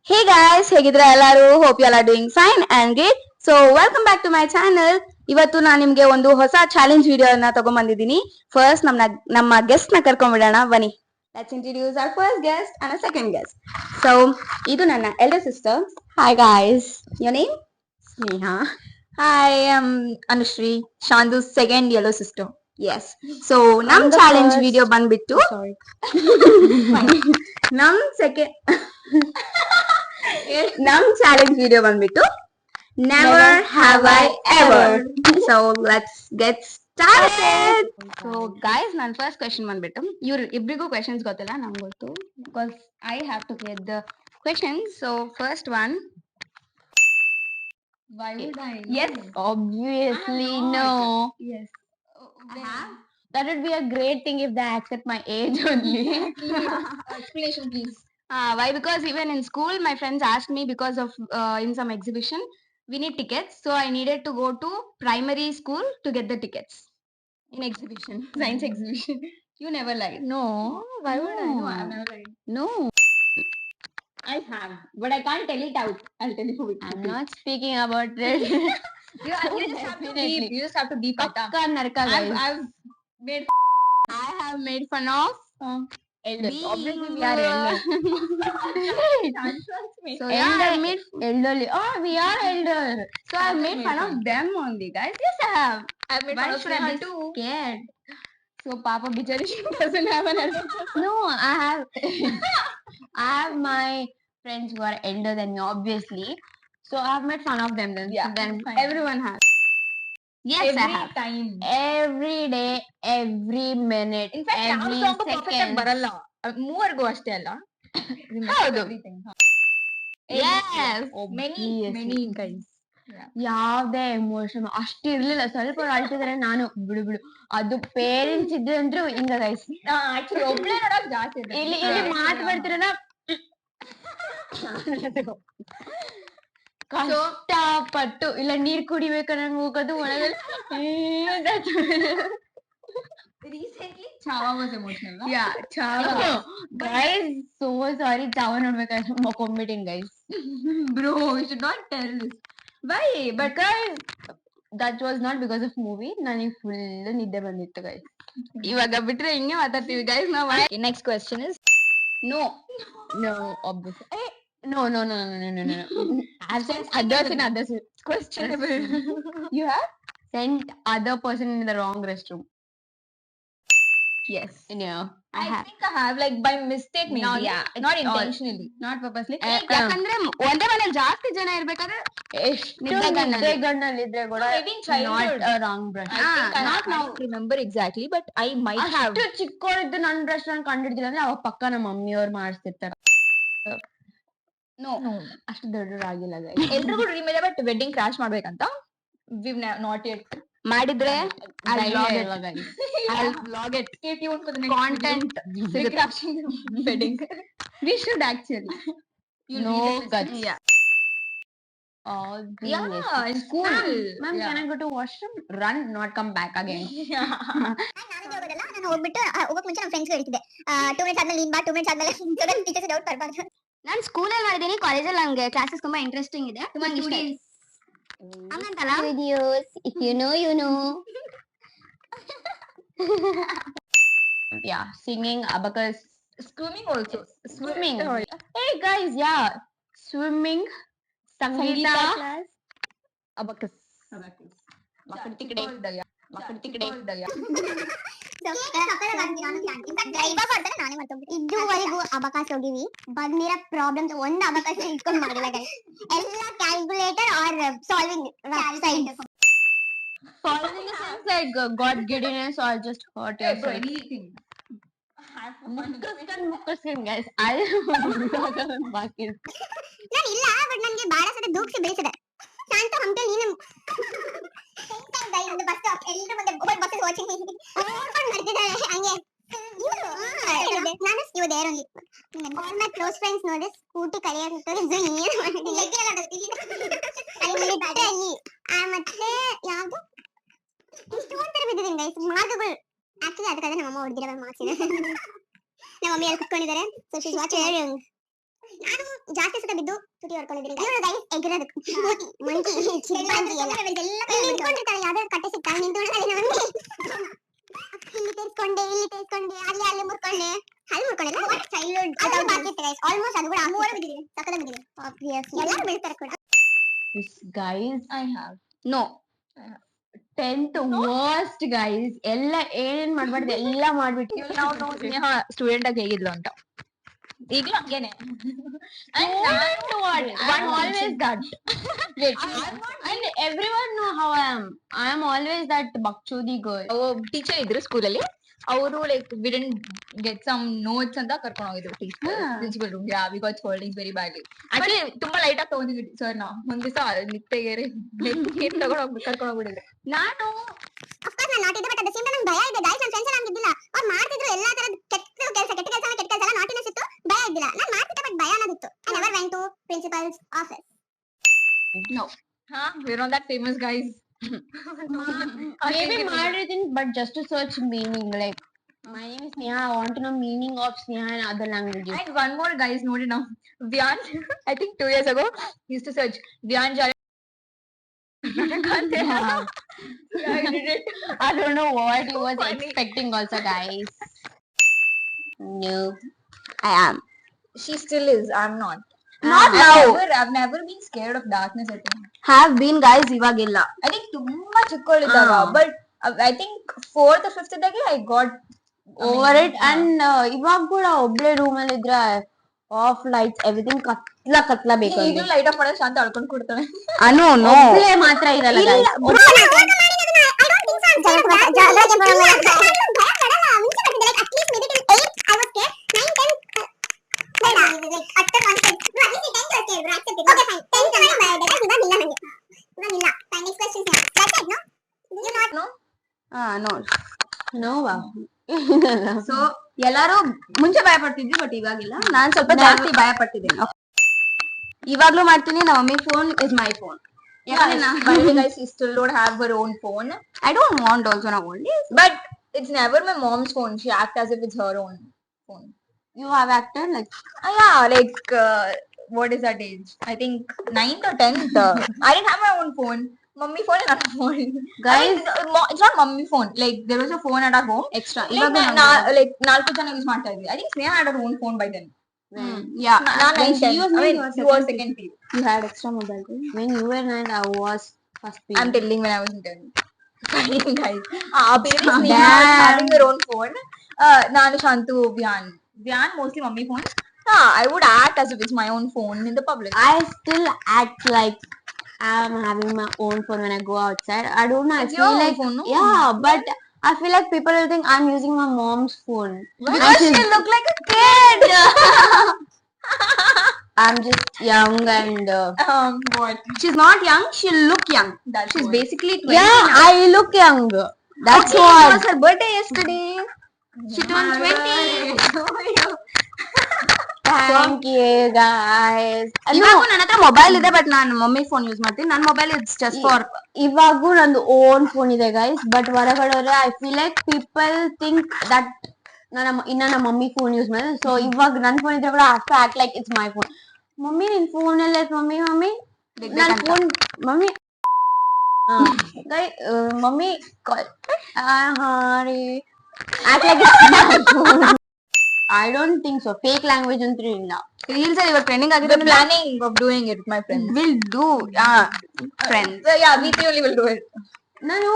Hey guys, ಹೇಗಿದ್ರೆ ಎಲ್ಲರೂ? Hope you all are doing fine and great. So welcome back to my channel. ಇವತ್ತು ನಾನು ನಿಮ್ಗೆ ಒಂದು ಹೊಸ ಚಾಲೆಂಜ್ ವಿಡಿಯೋನ ತಗೊಂಡ್ಬಂದಿದ್ದೀನಿ. ಫಸ್ಟ್ ನಮ್ಮ ಗೆಸ್ಟ್ ನ ಕರ್ಕೊಂಡ್ಬಿಡೋಣ ಬನ್ನಿ. Let's introduce our first guest and second guest. So ಇದು ನನ್ನ elder sister. Hi guys, your name? Sneha. Hi, I'm Anushri, Shandu's second yellow sister. Yes. So ನಮ್ I'm the challenge first. Video ಬಂದ್ಬಿಟ್ಟು Sorry. ನಮ್ second ನಮ್ challenge video ಬಂದ್ಬಿಟ್ಟು never have I ever. So let's get started. So guys, ನನ್ನ first question ಬಂದ್ಬಿಟ್ಟು ಇವ್ರು ಇಬ್ರಿಗೂ questions ಗೊತ್ತಿಲ್ಲ, ನಂಗೆ ಗೊತ್ತು, because I have to clear the questions. So first one. Why would I? Yes. Obviously, I no. Yes. That would be a great thing if they accept my age only. Explanation, please. Why? Because even in school, my friends asked me because of in some exhibition, we need tickets. So I needed to go to primary school to get the tickets in exhibition, science exhibition. You never lied. No. Why would I? No, I've never lied. No. I have, but I can't tell it out. I'll tell you it. I'm not speaking about it. You just have to Definitely. beep. You just have to beep it. Pakka narka, guys. I've made. I have made fun of. Elders. We Obviously, we are elders. So yeah, I Elder- made. elderly. Oh, we are elder. So I made fun of them only, guys. Yes, I have. I made Why fun of should I Sneha be too. scared? So Papa Bichari, she doesn't have an elder. No, I have I have my friends who are elder than me, obviously. So I have made fun of them then. Yeah, Then fine. Everyone has. Yes, I Every have. time. every day, every minute, In fact, ಯಾವ every song perfect ಆಗಿ second. ಬರಲ್ಲ ಮೂವರ್ಗೂ ಅಷ್ಟೇ ಅಲ್ಲ. ಹೌದು. Everything. Yes. Many Obviously. guys. ಯಾವ್ದೇ emotion ಅಷ್ಟು ಇರ್ಲಿಲ್ಲ, ಸ್ವಲ್ಪ ಅಳ್ತಿದ್ರೆ ನಾನು ಬಿಡು ಬಿಡು, ಅದು ಪೇರೆಂಟ್ಸ್ ಇದ್ರೆ ಅಂದ್ರು ಹಿಂಗ ಗೈಸ್. ಆಕ್ಚುಲಿ ಒಬ್ಳೆ ನೋಡಕ್ ಜಾಸ್ತಿ ಇದೆ. ಇಲ್ಲಿ ಇಲ್ಲಿ ಮಾತು ಬರ್ತಿರಲ್ಲ, ಕಷ್ಟಪಟ್ಟು ಇಲ್ಲ ನೀರ್ ಕುಡಿಬೇಕನ್ನಂಗ್ ಹೋಗೋದು ಒಳಗಡೆ. Recently Chava was emotional. No? Yeah, Chava. Guys so sorry, Chava ನೋಡ್ಬೇಕಾದ್ರೆ ಮಕ್ಕೊಂಬಿಟ್ಟಿನ್ guys. Bro, you should not tell this. Why? But guys that was not because of movie, ನನಗೆ ಫುಲ್ ನಿದ್ದೆ ಬಂದಿತ್ತು ಗೈಸ್. ಇವಾಗ ಬಿಟ್ರೆ ಹಿಂಗೆ ಮಾತಾಡ್ತೀವಿ guys ನಾವು. Next question is No. No, obviously. No, no, no, no, no, no, no, no. I've sent others in others. questionable. You have sent other person in the wrong restroom. Yes. No, I I have. think I have like by mistake maybe. Not- yeah, it's Not all- intentionally. Not purposely. ಯಾಕಂದ್ರೆ ಯಾಕಂದ್ರೆ ಒಂದೇ ಮನೇಲಿ ಜಾಸ್ತಿ ಜನ ಇರ್ಬೇಕಾದ್ರೆ ಎಷ್ಟು ನಿದ್ದೆಗಣ್ಣಲ್ಲಿ. ನಿದ್ದೆಗಣ್ಣಲ್ಲಿದ್ರೆ ಕೂಡ Maybe in childhood. not a wrong brush. I think I not now. don't remember exactly, but I might have. ಅಷ್ಟು ಚಿಕ್ಕವರಿದ್ದು ನನ್ ಬ್ರಷ್ ನಾನು ಕಂಡಿಡ್ದಿಲ್ಲ ಅಂದ್ರೆ ಅವಾಗ ಪಕ್ಕ ನಮ್ಮ ಮಮ್ಮಿಯವ್ರು ಮಾಡಿಸ್ತಿರ್ತಾರ. No. No. ಅಷ್ಟು ದೊಡ್ಡರಾಗಿಲ್ಲ guys. ಎಲ್ರಿಗೂ ಡ್ರೀಮ್ ಇದೆ ಬಟ್ ವೆಡ್ಡಿಂಗ್ ಕ್ರಾಶ್ ಮಾಡ್ಬೇಕಂತ. We've not yet. ಮಾಡಿದ್ರೆ I'll Idea vlog it. ಇಲ್ವಾ guys? I'll vlog it. Stay tuned for the next Content video. ಸಿಗುತ್ತೆ. Crashing wedding. We should actually. You'll No read it. guts. Yeah. Obviously. Yeah, in school. Ma'am, Yeah. can I go to washroom? Run, not come back again. ನಾನು ಹೋಗೋದಲ್ಲ, ನಾನು ಹೋಗ್ಬಿಟ್ಟು ಹೋಗಕ್ ಮುಂಚೆ ನಮ್ಮ friends ಹೇಳ್ತಿದ್ದೆ 2 minutes ಆದ್ಮೇಲೆ ನೀನ್ ಬಾ, 2 ಮಿನಿಟ್ಸ್ ಆದ್ಮೇಲೆ ಟೀಚರ್ಸ್ ಡೌಟ್ ಬರ್ಬಾರ್ದು. ನಾನು ಸ್ಕೂಲಲ್ಲಿ ಮಾಡಿದ್ದೀನಿ, ಕಾಲೇಜಲ್ಲಿ ನಂಗೆ ಕ್ಲಾಸಸ್ ತುಂಬಾ ಇಂಟ್ರೆಸ್ಟಿಂಗ್ ಇದೆ, ತುಂಬಾ ಇಷ್ಟ ಇದೆ. ಹಂಗಂತಲ್ಲ. Videos, if you know, you know. Yeah, singing, abacus, Swimming also. swimming. Oh, Hey guys, yeah, swimming, Sangeeta Sangeeta, class. abacus. ಮಕ್ಕಳು ತಿಕ್ಕಡೆ, ಮಕ್ಕಳು ತಿಕ್ಕಡೆ. ಇದುವರೆಗೂ ಅಬಕಾಸ್ ಹೋಗಿವಿ, ಬಂದಿರೋ ಪ್ರಾಬ್ಲಮ್ಸ್ ಒಂದ್ ಅಬಕಾಸ್ ಇಟ್ಕೊಂಡ್ ಮಾಡಿಲ್ಲ guys. ಎಲ್ಲ calculator are solving Falling in the sense like God giddiness or just hurt Hey, bro, yourself. anything. Have fun. ಮುಕ್ಕಸ್ಕೊಂಡ್ guys, I ಬಾಕಿ. ನಾನು ಇಲ್ಲ, ಬಟ್ ನನ್ಗೆ ಬಾಳ ಸಲ ದೂಕ್ಸಿ ಬೆಳೆಸಿದೆ. ಶಾಂತ ಹಂಪೆ ನೀನು ಬಸ್ ಸ್ಟಾಪ್ ಎಲ್ಲರೂ ಮುಂದೆ ಬಸ್ ವಾಚಿಂಗ್ ನೋಡ್ಕೊಂಡು ಬರ್ತಿದ್ದಾರೆ ಹಂಗೆ. ನಾನು even there only all my close friends ನೋಡಿದ್ರೆ ಸ್ಕೂಟಿ ಕಲಿಯೋಕೆ ಮತ್ತೆ ಯಾವ್ದು ಇಷ್ಟೊಂದು ತರ ಬಿದ್ದಿದ್ದೀನಿ ಗೈಸ್. ಮಾರ್ಕ್ಗಳು ಆಕ್ಚುಲಿ ಅದಕ್ಕಾದ್ರೆ ನಮ್ಮಮ್ಮ ಹೊಡೆದಿರೋ ಮಾರ್ಕ್ಸ್ ಇದೆ. ನಮ್ಮ ಮಮ್ಮಿ ಅಲ್ಲಿ ಕುತ್ಕೊಂಡಿದ್ದಾರೆ. So she is watching. ನಾನು ಜಾಸ್ತಿ ಸತ ಬಿದ್ದು ತುಟಿ ಹೊಡ್ಕೊಂಡಿದ್ದೀನಿ ಇವರು ಗೈಸ್ ಎಗರೋದು ಮಂಕಿ ಚಿಂಪಾಂಜಿ ಎಲ್ಲ ನಿಂತ್ಕೊಂಡಿರ್ತಾಳೆ ಯಾವ್ದಾದ್ರು ಕಟ್ಟೆ ಸಿಗ್ತಾ ನಿಂತ್ಕೊಂಡ್ರೆ ನಮಗೆ ಇಲ್ಲಿ ತೇರ್ಸ್ಕೊಂಡೆ ಅಲ್ಲಿ ಮುರ್ಕೊಂಡೆ ಹಲ್ಲು ಮುರ್ಕೊಂಡೆ ಚೈಲ್ಡ್ಹುಡ್ ಬಾಕಿತ್ತು ಗೈಸ್ ಆಲ್ಮೋಸ್ಟ್ ಅದು ಕೂಡ ಮೂವರು ಬಿದ್ದಿದೆ ಸಕಲ ಬಿದ್ದಿದೆ ಆಬ್ವಿಯಸ್ಲಿ ಎಲ್ಲರೂ ಬೀಳ್ತಾರೆ ಕೂಡ This guys, I have. No 10th worst guys. ಎಲ್ಲ ಏನೇನ್ ಮಾಡ್ಬಾರ್ದು ಎಲ್ಲ ಮಾಡ್ಬಿಟ್ಟು ಸ್ನೇಹ ಸ್ಟೂಡೆಂಟ್ ಆಗಿ ಹೇಗಿದ್ಲು ಅಂತ ಈಗಲೂ ಹಂಗೇನೆ I'm always that. And everyone know how I am. I am always that bakchodi girl. Teacher ಇದ್ರು ಸ್ಕೂಲಲ್ಲಿ ಅವರು like we didn't get some notes ಅಂತ ಕರ್ಕೊಂಡು ಹೋಗಿದ್ರು principal room we got scoldings very badly actually ತುಂಬಾ ಲೈಟ್ ಆಗಿ ತಗೊಂಡಿದ್ವಿ sir ನಾವು ಒಂದ್ ದಿವಸ ನಿತ್ತೆಗೇರಿ ಕರ್ಕೊಂಡು ಹೋಗ್ಬಿಟ್ಟಿದ್ರು ನಾನು ಅಫ್ಕೋರ್ಸ್ ನಾನು ನಾಟ್ ಇದೆ but at the same time ಭಯ ಇದೆ ಗೈಸ್ ನನ್ನ ಫ್ರೆಂಡ್ಸ್ ಎಲ್ಲ ಹಂಗಿದ್ದಿಲ್ಲ ಅವ್ರು ಮಾಡ್ತಿದ್ರು ಎಲ್ಲಾ ತರದ ಕೆಟ್ಟ ಕೆಲಸ ನಾಟಿನೆಸ್ ಇತ್ತು ಭಯ ಇದ್ದಿಲ್ಲ ನಾನು ಮಾಡ್ತಿದ್ದೆ ಬಟ್ ಭಯ ಅನ್ನೋದಿತ್ತು I never went to principal's office we're not that famous guys Maybe ಮಾಡಿರ್ತೀನಿ but just to search meaning, like my name is Sneha, I want to know meaning of Sneha in other languages. and one more guys ನೋಡಿ now Vyan I think 2 years ago used to search Vyan Jare I did it. I don't know what he was Funny. expecting also, guys. No. I am She still is. I'm not. Not now. I've never been scared of darkness. I think. Have been guys ಇವಾಗಿಲ್ಲ I think ತುಂಬಾ ಚಿಕ್ಕವಳಿದ್ದಾಗ but I think 4th or 5th ಇದ್ದಾಗೆ I got Over it, and ಇವಾಗ ಕೂಡ ಒಬ್ಳೆ room ಅಲ್ಲಿ ಇದ್ರೆ of lights everything ಕತ್ಲ ಬೇಕು ಈಗಲೂ ಲೈಟ್ ಆಫ್ ಮಾಡೋದು ಶಾಂತ ಅಳ್ಕೊಂಡು ಕೊಡ್ತಾಳೆ. ಅನು ನೋ ಒಬ್ಳೆ ಮಾತ್ರ ಇರಲ್ಲ guys. ನೋ ನೋವಾ ಸೊ ಎಲ್ಲಾರು ಮುಂಚೆ ಭಯ ಪಡ್ತಿದ್ವಿ ಬಟ್ ಇವಾಗಿಲ್ಲ ನಾನ್ ಸ್ವಲ್ಪ ಜಾಸ್ತಿ ಭಯ ಪಡ್ತಿದ್ದೀನಿ ಇವಾಗ್ಲೂ ಮಾಡ್ತೀನಿ ನಮ್ಮ mummy phone is my phone ಯಾಕಂದ್ರೆ By the way, guys, she still don't have her own phone. I don't want also ನಾ only But it's never my mom's phone. She acts as if it's her own phone. You have acted like Yeah, like what is that age? I think 9th or 10th. I didn't have my own phone. Mummy phone and other phone. Guys, it's not mummy phone. Like there was a phone at our home. Extra Like ಇವಾಗ like 4 ಜನ use ಮಾಡ್ತಾ ಇದ್ವಿ. I think Sneha had her own phone by then. ಯಾ ನಾನು when 9th, she 10th. was I mean, nine, you you were were second P. You had extra mobile when you were 9, I was first period. I'm telling when I was in 10th. Funny guys. Baby Sneha Damn. having her own phone. Nanu Shantu Vyan mostly mummy phone. I would act as if it's my own phone in the public. I still act like I'm having my own phone when I go outside. I don't know. I It's feel your own like phone, no? yeah, but I feel like people will think I'm using my mom's phone. Because she look like a kid. I'm just young and What? She's not Young she look Young That's she's what. Basically 20 yeah, I look young. That's It what. was her birthday yesterday. She turned 20. Thank you, guys. ಇವಾಗೂ ನನ್ನ ಹತ್ರ mobile ಇದೆ but ನಾನು mummy phone use ಮಾಡ್ತೀನಿ ನನ್ನ mobile it's just for ಇವಾಗೂ ನಂದು own phone ಇದೆ ಗೈಸ್ ಬಟ್ ಹೊರಗಡೆ I feel like people think that ನಮ್ಮ ಮಮ್ಮಿ ಫೋನ್ ಯೂಸ್ ಮಾಡಿದ್ರೆ ಸೊ ಇವಾಗ ನನ್ನ ಫೋನ್ ಇದ್ರೆ ಕೂಡ ಅಷ್ಟು act like it's my phone mummy ನಿನ್ ಫೋನ್ ಎಲ್ಲ ಮಮ್ಮಿ ಮಮ್ಮಿ ನನ್ನ phone mummy mummy act like I don't think so fake language ಅಂತೂ ಇಲ್ಲ ರೀಲ್ಸ್ ಅಲ್ಲಿ ಇವಾಗ ಟ್ರೆಂಡಿಂಗ್ ಆಗಿದೆ We're planning of doing it with my friends. Will do friends So yeah, we three only will do it. ನಾನು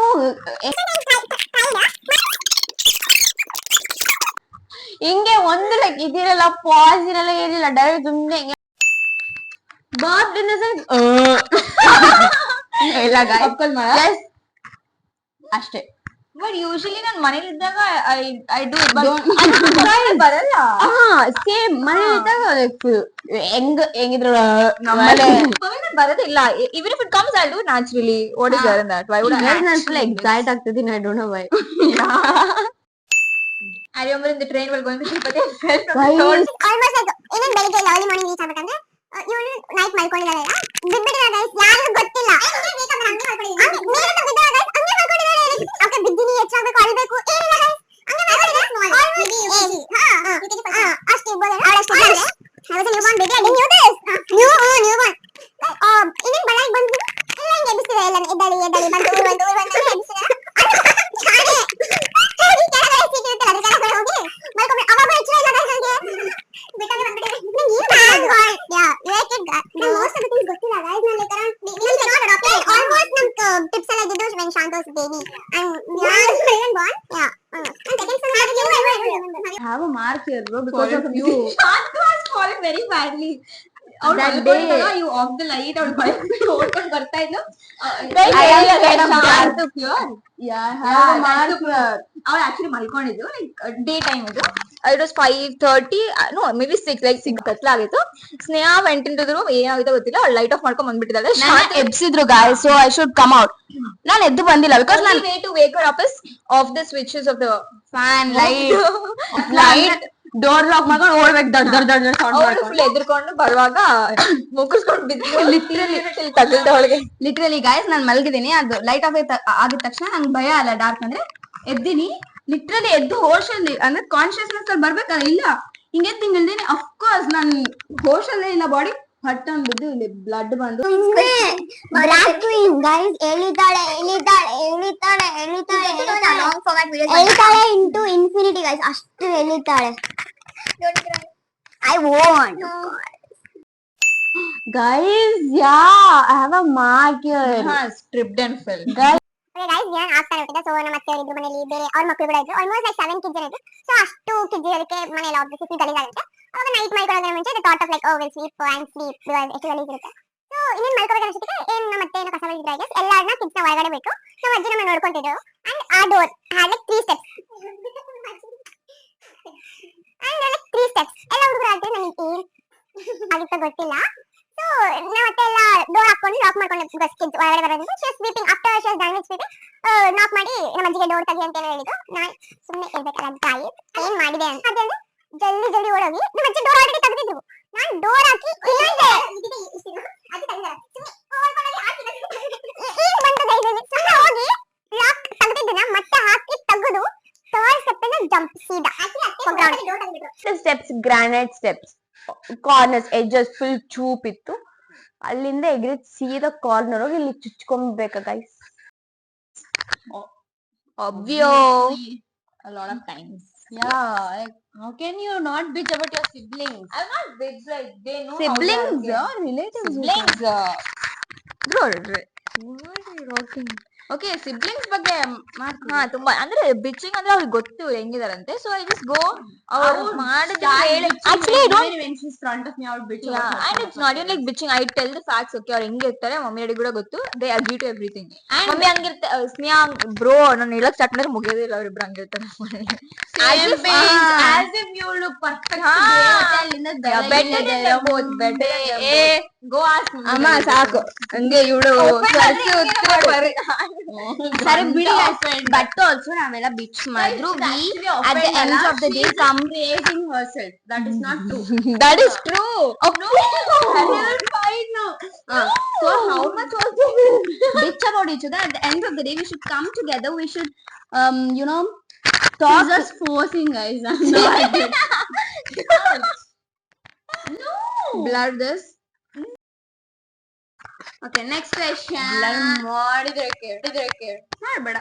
ಹಿಂಗೆ ಒಂದು like ಇದಿರಲ್ಲ pass ಇರಲ್ಲ ಏನಿಲ್ಲ ಡೈರೆಕ್ಟ್ ಸುಮ್ಮನೆ ಹಿಂಗೆ ಬಾತ್ ಇಲ್ಲ guys. ಅಷ್ಟೇ But usually ನಾನು ಮನೇಲಿ ಇದ್ದಾಗ I do it. But Don't- ಬರಲ್ಲ. ಸೇಮ್ ಮನೇಲಿ ಇದ್ದಾಗ ಹೆಂಗಿದ್ರು Permanent ಬರೋದಿಲ್ಲ. Even if it comes, I'll do it naturally. What is there in that? Why would I? ನಾನು ಫುಲ್ ಎಕ್ಸೈಟ್ ಆಗ್ತಿದ್ದೀನಿ I don't know why I remember in the train while going to Tirupati, I fell from the Guys. third. Almost like ಇನ್ನೇನ್ ಬೆಳಿಗ್ಗೆ ಇಲ್ಲ early morning reach ಆಗ್ಬೇಕಂದ್ರೆ ಇವಳು night ಮಲ್ಕೊಂಡಿದ್ದಾಳೆ ಬಿದ್ಬಿಟ್ಟಿದ್ದಾರೆ guys ಯಾರಿಗೂ ಗೊತ್ತಿಲ್ಲ okay ಬಿದ್ದೀನಿ ಹೆಚ್ಚಾಗಬೇಕು ಅಳ್ಬೇಕು ಏನಿಲ್ಲ ಗೈಸ್ ಅಷ್ಟೇ ಇರ್ಬೋದು ಅವಳಷ್ಟೇ I was a newborn baby. I didn't here, bro, because of you. Shantu has fallen very badly. That day, you off the light ಓಡ್ಕೊಂಡು ಬರ್ತಾ ಇದ್ಲು. I am scared of Shantu pure. yeah, I have a mark here. ಅವಳು actually ಮಲ್ಕೊಂಡಿದ್ದು like day time ಇದು. It was 5:30 no maybe 6 like 6 ಕತ್ಲಾಗಿತ್ತು. Sneha went into the room ಏನಾಗಿತ್ತೋ ಗೊತ್ತಿಲ್ಲ, ಅವಳು light off ಮಾಡ್ಕೊಂಡ್ ಬಂದ್ಬಿಟ್ಟಿದ್ದಾಳೆ. ಎಬ್ಸಿದ್ರು guys, so I should come out. ನಾನು ಎದ್ದು ಬಂದಿಲ್ಲ ಬಿಕಾಸ್ ನಾನು way to wake her up is off the switches off the fan light door lock ಮಾಡ್ಕೊಂಡು ಓಡ್ಬೇಕು, ದೊಡ್ಡ ದೊಡ್ಡ ದೊಡ್ಡ ಸೌಂಡ್ ಅವಳು ಮಾಡ್ಕೊಂಡು. ಫುಲ್ ಎದ್ರುಕೊಂಡು ಬರುವಾಗ ಮುಗಿಸ್ಕೊಂಡು ಬಿದ್ದು ತಗಲ್ದ ಅವಳಿಗೆ. ಲಿಟ್ರಲಿ ಗಾಯ್ಸ್, ನಾನು ಮಲಗಿದ್ದೀನಿ, ಅದು ಲೈಟ್ ಆಫ್ ಆಗಿದ ತಕ್ಷಣ ನಂಗೆ ಭಯ ಅಲ್ಲ ಡಾರ್ಕ್ ಅಂದ್ರೆ. ಎದ್ದೀನಿ, ಲಿಟ್ರಲಿ ಎದ್ದು ಹೋಶಲ್ಲಿ ಅಂದ್ರೆ ಕಾನ್ಶಿಯಸ್ನೆಸ್ ಅಲ್ಲಿ ಬರ್ಬೇಕಲ್ಲ, ಇಲ್ಲ ಹಿಂಗೆದ್ದು ಹಿಂಗಿದ್ದೀನಿ. ಅಫ್ಕೋರ್ಸ್ ನಾನು ಹೋಶಲ್ಲೇ ಇಲ್ಲ, ಬಾಡಿ ಹಟ್ ಅಂದ್ಬಿದ್ದು ಇಲ್ಲಿ ಬ್ಲಡ್ ಬಂದು ಗೈಸ್ ಎಳಿತಾಳೆ ಎಳಿತಾಳೆ ಎಳಿತಾಳೆ ಎಳಿತಾಳೆ ಎಳಿತಾಳೆ ಇಂಟು ಇನ್ಫಿನಿಟಿ ಗೈಸ್, ಅಷ್ಟು ಎಳಿತಾಳೆ. I want Guys, yeah, I have a mark here. Stripped and fell. Guys ನಾನು ಆಗ್ತಾನೆ ಹೋಗಿದ್ದೆ. ಸೊ ನಮ್ಮ ಅತ್ತೆ ಇದ್ರು ಮನೇಲಿ, ಬೇರೆ ಅವ್ರ ಮಕ್ಕಳು ಕೂಡ ಇದ್ರು. ಆಲ್ಮೋಸ್ಟ್ ಲೈಕ್ 7 ಕಿಡ್ಸ್ ಇದ್ರು. ಸೊ ಅಷ್ಟು ಕಿಡ್ಸ್ ಇರೋದಕ್ಕೆ ಮನೇಲಿ ಆಬ್ವಿಯಸ್ಲಿ ಗಲೀಜಾಗುತ್ತೆ. ಅವಾಗ ನೈಟ್ ಮಲ್ಕೊಳ್ಳೋದ್ರ ಮುಂಚೆ the thought of like oh will sleep and sleep because ಎಷ್ಟು ಗಲೀಜ್ ಇರುತ್ತೆ. ಸೊ ಇನ್ನೇನು ಮಲ್ಕೊಳ್ಳೋದ್ರ ಅಷ್ಟಕ್ಕೆ ಏನ್ ನಮ್ಮ ಅತ್ತೆ ಏನೋ ಕಸ ಬಳಿದ್ರೆ ಗೈಸ್, ಎಲ್ಲಾರನ್ನ ಕಿಡ್ಸ್ನ ಹೊರಗಡೆ ಬಿಟ್ಟು ನಮ್ಮ ಅಜ್ಜಿ ನಮ್ಮ ನೋಡ್ಕೊಂತಿದ್ರು. ಅಂಡ್ ಆ door had like 3 steps and like 3 steps. ಎಲ್ಲ ಹುಡುಗರು ಆಗ್ತಾರೆ, ನನಗೆ ಏನ್ ಆಗಿತ್ತ ಗೊತ್ತಿಲ್ಲ. ಸೊ ನಮ್ಮ ಅತ್ತೆ ಎಲ್ಲ ಡೋರ್ ಹಾಕೊಂಡು ಲಾಕ್ ಮಾಡ್ಕೊಂಡು ಕಿಡ್ಸ್ ಹೊರಗಡೆ ಬರೋದ್ರಿಂದ she was sleeping. After she was done with sleeping ನಾಕ್ ಮಾಡಿ ನಮ್ಮ ಅಜ್ಜಿಗೆ ಡೋರ್ ತೆಗಿ ಅಂತ ಹೇಳಿದ್ರು. ನಾನು ಸುಮ್ಮನೆ ಇರ್ಬೇಕಲ್ಲ ತಾಯಿ ಏನ್ ಮಾಡಿದೆ ಅಂತ ಅದಂದ್ರೆ ಜಲ್ದಿ ಜಲ್ದಿ ಓಡೋಗಿ ನಮ್ಮ ಅಜ್ಜಿ ಡೋರ್ ಆಲ್ರೆಡಿ ತೆಗೆದಿದ್ರು. ನಾನು ಡೋರ್ ಹಾಕಿ ಹೋಗಿ ಲಾಕ್ ತೆಗೆದಿದ್ದನ್ನ ಮತ್ತೆ ಹಾಕಿ ತೆಗೆದು ಥರ್ಡ್ ಸ್ಟೆಪ್ ಜಂಪ್ ಸೀದಾ steps, granite steps, corners, edges full ಚೂಪ್ ಇತ್ತು. ಅಲ್ಲಿಂದ ಎಗ್ರಿ ಸೀದಾ ಕಾರ್ನರ್ ಹೋಗಿ ಇಲ್ಲಿ ಚುಚ್ಕೊಂಡ್ಬೇಕಾ guys. Obvio. A lot of times. Yeah, like, how can you not bitch about your siblings? I'm not bitch, like they know Siblings or relatives? Siblings. Bro, what are you talking? Okay siblings ಬಗ್ಗೆ ಹಾ ತುಂಬಾ ಅಂದ್ರೆ ಬಿಚ್ಚಿಂಗ್ ಅಂದ್ರೆ ಅವ್ರಿಗೆ ಗೊತ್ತು ಹೆಂಗಿದಾರಂತೆ. So I just go ಅವ್ರು ಮಾಡಿದ್ರೆ actually I don't when she's front of me I would bitch and it's not even like bitching. I tell the facts. Okay, ಅವ್ರು ಹೆಂಗಿರ್ತಾರೆ ಮಮ್ಮಿ ಡ್ಯಾಡಿ ಕೂಡ ಗೊತ್ತು. They agree to everything. Mummy ಹಂಗಿರ್ತ Sneha bro ನಾನು ಹೇಳಕ್ start ಮಾಡಿದ್ರೆ ಮುಗಿಯೋದೇ ಇಲ್ಲ, ಅವ್ರಿಬ್ರು ಹಂಗಿರ್ತಾರೆ as if you look perfect. better than both. Better go ask ಅಮ್ಮ ಸಾಕು ಹಂಗೆ ಇವಳು ಸರಿ ಬಿಡಿ. ಬಟ್ ಆಲ್ಸೋ ನಾವೆಲ್ಲ ಬಿಚ್ ಮಾಡಿದ್ರು at the end of the day come creating herself. That is not true. that is true. Fine now. So how much also bitch about each other, at the end of the day we should come together, we should you know talk. She's just forcing guys. No. Blur this. Okay, next question. ಮಾಡಿದ್ರೆ ಮಾಡಬೇಡ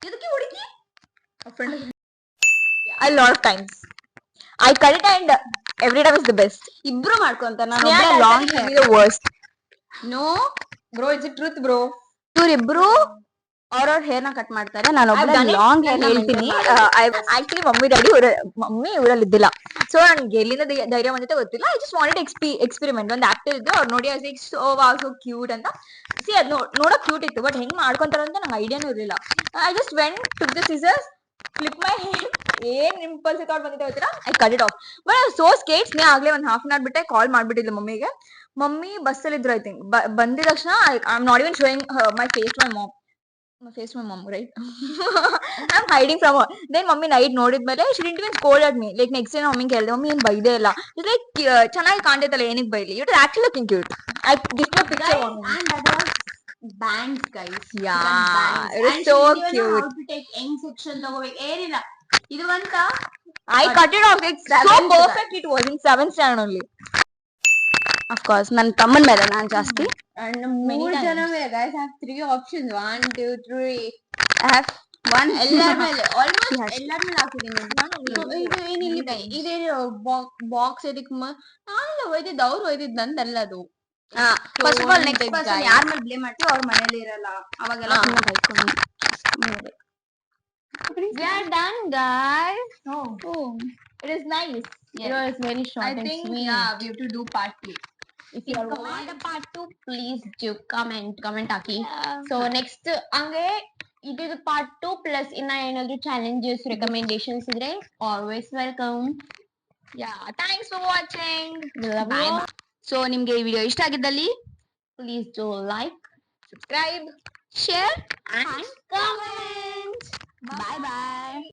ಇದಕ್ಕೆ ಹುಡುಗಿ a lot of times. I cut it and every time is the best. ಇಬ್ರು ಮಾಡ್ಕೊಂತಾರೆ. ನಾನು Yeah, long long hair the worst. No Bro, it's a truth, bro. ಇವ್ರಿಬ್ರು ಅವ್ರವ್ರ hair ನ ಕಟ್ ಮಾಡ್ತಾರೆ, ನಾನು I've done it. ಲಾಂಗ್ ನಾನ್ hair ಹೇಳ್ತೀನಿ. ಆಕ್ಚುಲಿ ಮಮ್ಮಿ ಊರಲ್ಲಿ ಇದ್ದಿಲ್ಲ. ಸೊ ನನ್ಗೆ ಎಲ್ಲಿಂದ ಧೈರ್ಯ ಬಂದಿತ್ತು ಗೊತ್ತಿಲ್ಲ. I just wanted experiment. ಒಂದು ಆಕ್ಟರ್ ಇದ್ದು ಅವ್ರು ನೋಡಿ I so wow so cute ಅಂತ. ಸಿ ಅದು ನೋಡಕ್ ಕ್ಯೂಟ್ ಇತ್ತು, ಬಟ್ ಹೆಂಗ್ ಮಾಡ್ಕೊಂತಾರ ಅಂತ ನಂಗೆ ಐಡಿಯಾನು ಇರಲಿಲ್ಲ. I just went took the scissors, flip my hair. ಏನ್ ಇಂಪಲ್ಸ್ ಥಾಟ್ ಬಂದಿತ್ತು ಗೊತ್ತಿಲ್ಲ. I cut it off. But I so skate. ಸ್ನೇ ಆಗ್ಲೇ ಒಂದು ಹಾಫ್ ಅನ್ ಅವರ್ ಬಿಟ್ಟೆ ಕಾಲ್ ಮಾಡ್ಬಿಟ್ಟಿದ್ಲು ಮಮ್ಮಿಗೆ. ಮಮ್ಮಿ ಬಸ್ಸಲ್ಲಿ ಇದ್ರು ಐ ಥಿಂಕ್. ಬಂದಿದ ತಕ್ಷಣ I am not even showing my face to my mom, right? I'm hiding from her. Then mummy night ನೋಡಿದ್ಮೇಲೆ she didn't even scold at me. Like next day mummy ಕೇಳಿದೆ, mummy ಏನ್ ಬೈದೆ ಇಲ್ಲ. It's like ಚೆನ್ನಾಗಿ ಕಾಣ್ತೈತಲ್ಲ ಏನಕ್ಕೆ ಬೈಲಿ. It was actually looking cute. I this my picture on me. And that was bangs guys. Yeah, it was so cute. How to take end section ತಗೋಬೇಕು ಏನಿಲ್ಲ. ಇದು ಅಂತ I cut it off. It's so perfect. It was in 7th standard only. of course ನನ್ನ ತಮ್ಮನ ಮೇಲೆ ನಾನು ಜಾಸ್ತಿ. and ಮೂರು ಜನ ಮೇಲೆ guys I have 3 options 1 2 3 I have one ಎಲ್ಲರ ಮೇಲೆ ಆಲ್ಮೋಸ್ಟ್ ಎಲ್ಲರ ಮೇಲೆ ಹಾಕಿದೀನಿ. ಇದು ಏನಿಲ್ಲ ಇದೇನು ಬಾಕ್ಸ್ ಎದಕ್ ನಾನೆಲ್ಲ ಒಯ್ದಿದ್ದು ಅವ್ರು ಒಯ್ದಿದ್ದು ನಂದಲ್ಲ ಅದು. First of all next person ಯಾರ ಮೇಲೆ ಬ್ಲೇಮ್ ಮಾಡ್ತೀವಿ ಅವ್ರ ಮನೇಲಿ ಇರಲ್ಲ, ಅವಾಗೆಲ್ಲ ಸುಮ್ಮನೆ ಬೈಕೊಂಡು We are done, guys. Oh, it is nice. It was very short I and think sweet. yeah, we have to do part 2. If you want a part 2, please do comment Aki. Yeah. So next ಹಂಗೆ ಇದು part 2 plus ಇನ್ನ ಏನಾದ್ರು challenges recommendations ಇದ್ರೆ always welcome. Yeah, thanks for watching. Love Bye. you. So ನಿಮ್ಗೆ ಈ video ಇಷ್ಟ ಆಗಿದ್ದಲ್ಲಿ Please do like Subscribe. Share and comment. Bye bye.